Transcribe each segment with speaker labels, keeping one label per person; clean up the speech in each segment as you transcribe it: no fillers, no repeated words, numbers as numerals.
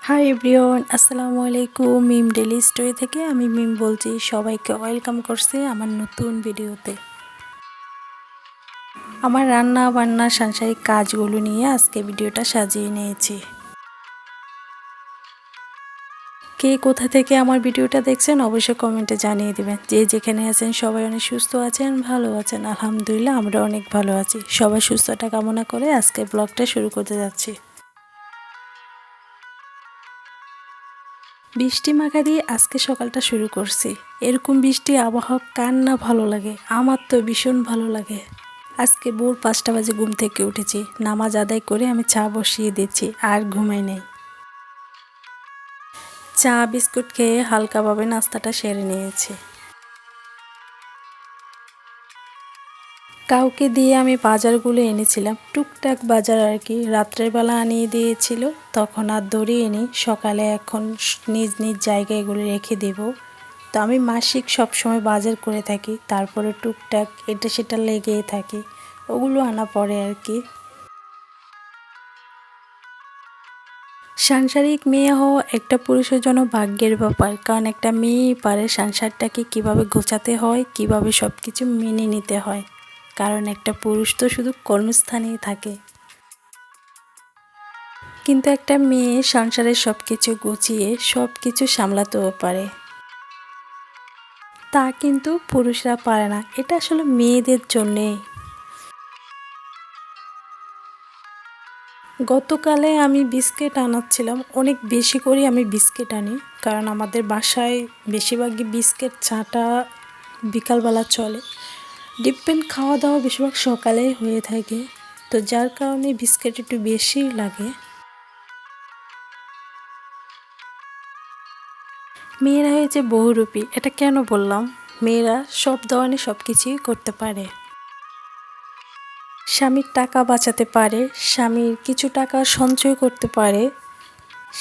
Speaker 1: Hi everyone, আসসালামু আলাইকুম। মিম daily story থেকে আমি মিম বলছি। সবাইকে ওয়েলকাম করছি আমার নতুন ভিডিওতে। আমার রান্না বান্না সাংসারিক কাজগুলো নিয়ে আজকে ভিডিওটা সাজিয়ে নিয়েছি। কে কোথা থেকে আমার ভিডিওটা দেখছেন অবশ্যই কমেন্টে জানিয়ে দেবেন। যে যেখানে আছেন সবাই অনেক সুস্থ আছেন, ভালো আছেন। আলহামদুলিল্লাহ আমরা অনেক ভালো আছি। সবার সুস্থতা কামনা করে আজকে ব্লগটা শুরু করতে যাচ্ছি। বৃষ্টি মাখা দিয়ে আজকে সকালটা শুরু করছি। এরকম বৃষ্টি আবহাওয়া কার না ভালো লাগে, আমার তো ভীষণ ভালো লাগে। আজকে ভোর 5টা বাজে ঘুম থেকে উঠেছি, নামাজ আদায় করে আমি চা বসিয়ে দিচ্ছি, আর ঘুমাই নেই। চা বিস্কুট খেয়ে হালকাভাবে নাস্তাটা সেরে নিয়েছি। কাউকে দিয়ে আমি বাজারগুলো এনেছিলাম, টুকটাক বাজার আর কি। রাত্রের বেলা আনিয়ে দিয়েছিল, তখন আর ধরিয়ে নিই। সকালে এখন নিজ নিজ জায়গায় এগুলো রেখে দেব। তো আমি মাসিক সবসময় বাজার করে থাকি, তারপরে টুকটাক এটা সেটা লেগেই থাকে, ওগুলো আনা পড়ে আর কি। সাংসারিক মেয়ে হওয়া একটা পুরুষের জন্য ভাগ্যের ব্যাপার, কারণ একটা মেয়েই পারে সংসারটাকে কিভাবে গোছাতে হয়, কিভাবে সব কিছু মেনে নিতে হয়। কারণ একটা পুরুষ তো শুধু কর্মস্থানেই থাকে, কিন্তু একটা মেয়ে সংসারের সব কিছু গুছিয়ে সব কিছু সামলাতেও পারে। তা কিন্তু পুরুষরা পারে না, এটা আসলে মেয়েদের জন্যে। গতকালে আমি বিস্কিট আনাচ্ছিলাম, অনেক বেশি করে আমি বিস্কিট আনি, কারণ আমাদের বাসায় বেশিরভাগই বিস্কিট চাটা বিকালবেলা চলে। ডিপেন্ড খাওয়া দাওয়া বেশিরভাগ সকালেই হয়ে থাকে, তো যার কারণে বিস্কিট একটু বেশি লাগে। মেয়েরা হয়েছে বহুরূপী, এটা কেন বললাম? মেয়েরা সব ধরনের সব কিছুই করতে পারে। স্বামীর টাকা বাঁচাতে পারে, স্বামীর কিছু টাকা সঞ্চয় করতে পারে,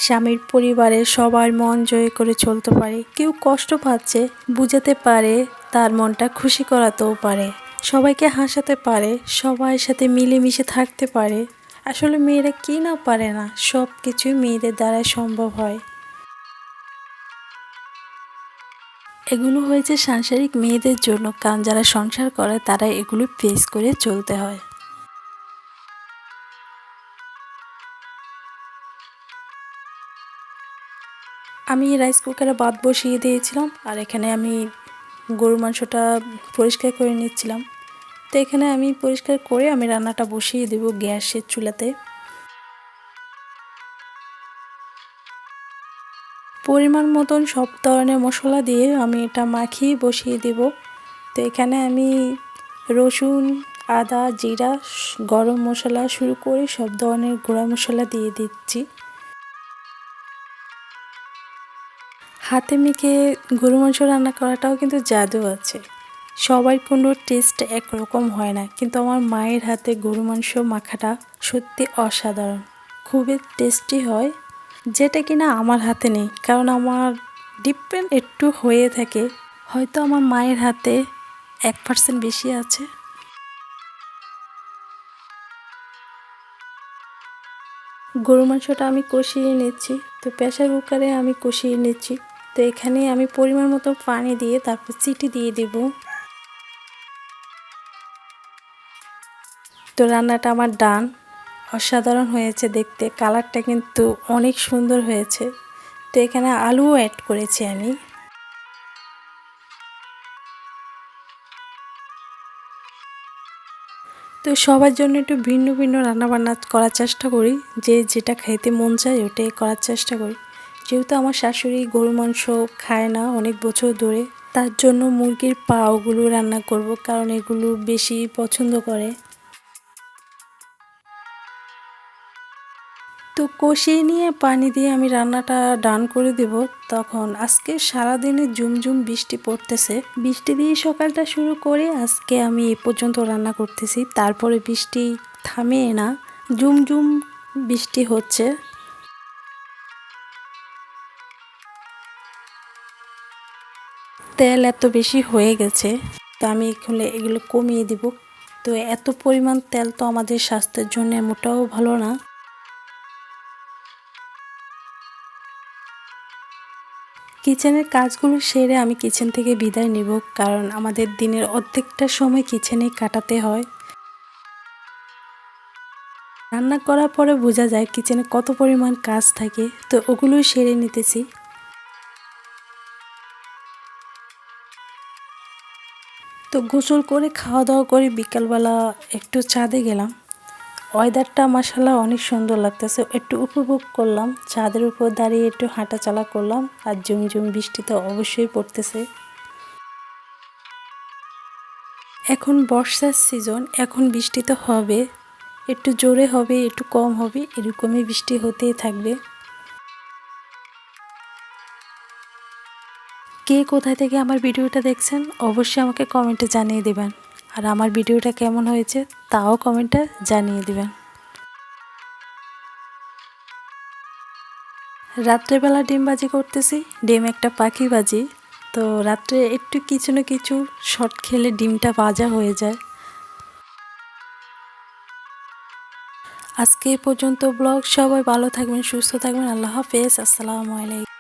Speaker 1: স্বামীর পরিবারের সবার মন জয় করে চলতে পারে। কেউ কষ্ট পাচ্ছে বুঝাতে পারে, তার মনটা খুশি করাতেও পারে, সবাইকে হাসাতে পারে, সবার সাথে মিলেমিশে থাকতে পারে। আসলে মেয়েরা কি না পারে না, সব কিছুই মেয়েদের দ্বারাই সম্ভব হয়। এগুলো হয়েছে সাংসারিক মেয়েদের জন্য, কারণ যারা সংসার করে তারা এগুলো ফেস করে চলতে হয়। আমি রাইস কুকারে ভাত বসিয়ে দিয়েছিলাম, আর এখানে আমি গরুর মাংসটা পরিষ্কার করে নিচ্ছিলাম। তো এখানে আমি পরিষ্কার করে আমি রান্নাটা বসিয়ে দেব গ্যাসের চুলাতে। পরিমাণ মতন সব ধরনের মশলা দিয়ে আমি এটা মাখিয়ে বসিয়ে দেব। তো এখানে আমি রসুন, আদা, জিরা, গরম মশলা শুরু করে সব ধরনের গুঁড়া মশলা দিয়ে দিচ্ছি। হাতে মেখে গরু মাংস রান্না করাটাও কিন্তু জাদু আছে। সবার কোনো টেস্ট একরকম হয় না, কিন্তু আমার মায়ের হাতে গরু মাংস মাখাটা সত্যি অসাধারণ, খুবই টেস্টি হয়, যেটা কিনা আমার হাতে নেই। কারণ আমার ডিফারেন্ট একটু হয়ে থাকে, হয়তো আমার মায়ের হাতে 1% বেশি আছে। গরু মাংসটা আমি কষিয়ে নিচ্ছি, তো প্রেসার কুকারে আমি কষিয়ে নিচ্ছি। তো এখানে আমি পরিমাণ মতো পানি দিয়ে তারপর সিটি দিয়ে দেব। তো রান্নাটা আমার ডান, অসাধারণ হয়েছে দেখতে, কালারটা কিন্তু অনেক সুন্দর হয়েছে। তো এখানে আলুও অ্যাড করেছি আমি। তো সবার জন্য একটু ভিন্ন ভিন্ন রান্নাবান্না করার চেষ্টা করি, যে যেটা খাইতে মন চায় ওটাই করার চেষ্টা করি। যেহেতু আমার শাশুড়ি গরু মাংস খায় না অনেক বছর ধরে, তার জন্য মুরগির পা ওগুলো রান্না করব, কারণ এগুলো বেশি পছন্দ করে। তো কষিয়ে নিয়ে পানি দিয়ে আমি রান্নাটা ডান করে দেব। তখন আজকে সারাদিনে ঝুমঝুম বৃষ্টি পড়তেছে, বৃষ্টি দিয়ে সকালটা শুরু করে আজকে আমি এ পর্যন্ত রান্না করতেছি, তারপরে বৃষ্টি থামে না, ঝুমঝুম বৃষ্টি হচ্ছে। তেল এত বেশি হয়ে গেছে, তো আমি এখানে এগুলো কমিয়ে দিব। তো এত পরিমাণ তেল তো আমাদের স্বাস্থ্যের জন্য মোটেও ভালো না। কিচেনের কাজগুলো সেরে আমি কিচেন থেকে বিদায় নিব, কারণ আমাদের দিনের অর্ধেকটা সময় কিচেনেই কাটাতে হয়। রান্না করার পরে বোঝা যায় কিচেনে কত পরিমাণ কাজ থাকে, তো ওগুলো সেরে নিতেছি। তো গোসল করে খাওয়া দাওয়া করে বিকালবেলা একটু ছাদে গেলাম। ওয়েদারটা মাশাআল্লাহ অনেক সুন্দর লাগতেছে, একটু উপভোগ করলাম। ছাদের উপর দাঁড়িয়ে একটু হাঁটাচলা করলাম, আর ঝুমঝুম বৃষ্টি তো অবশ্যই পড়তেছে। এখন বর্ষার সিজন, এখন বৃষ্টি তো হবে, একটু জোরে হবে একটু কম হবে, এরকমই বৃষ্টি হতেই থাকবে। কে কোথায় থেকে আমার ভিডিওটা দেখছেন অবশ্যই আমাকে কমেন্টে জানিয়ে দেবেন, আর আমার ভিডিওটা কেমন হয়েছে তাও কমেন্টে জানিয়ে দেবেন। রাত্রেবেলা ডিম ভাজি করতেছি, ডিম একটা পাখি ভাজি। তো রাত্রে একটু কিছু না কিছু শর্ট খেলে ডিমটা ভাজা হয়ে যায়। আজকে এই পর্যন্ত ব্লগ। সবাই ভালো থাকবেন, সুস্থ থাকবেন। আল্লাহ হাফেজ, আসসালামু আলাইকুম।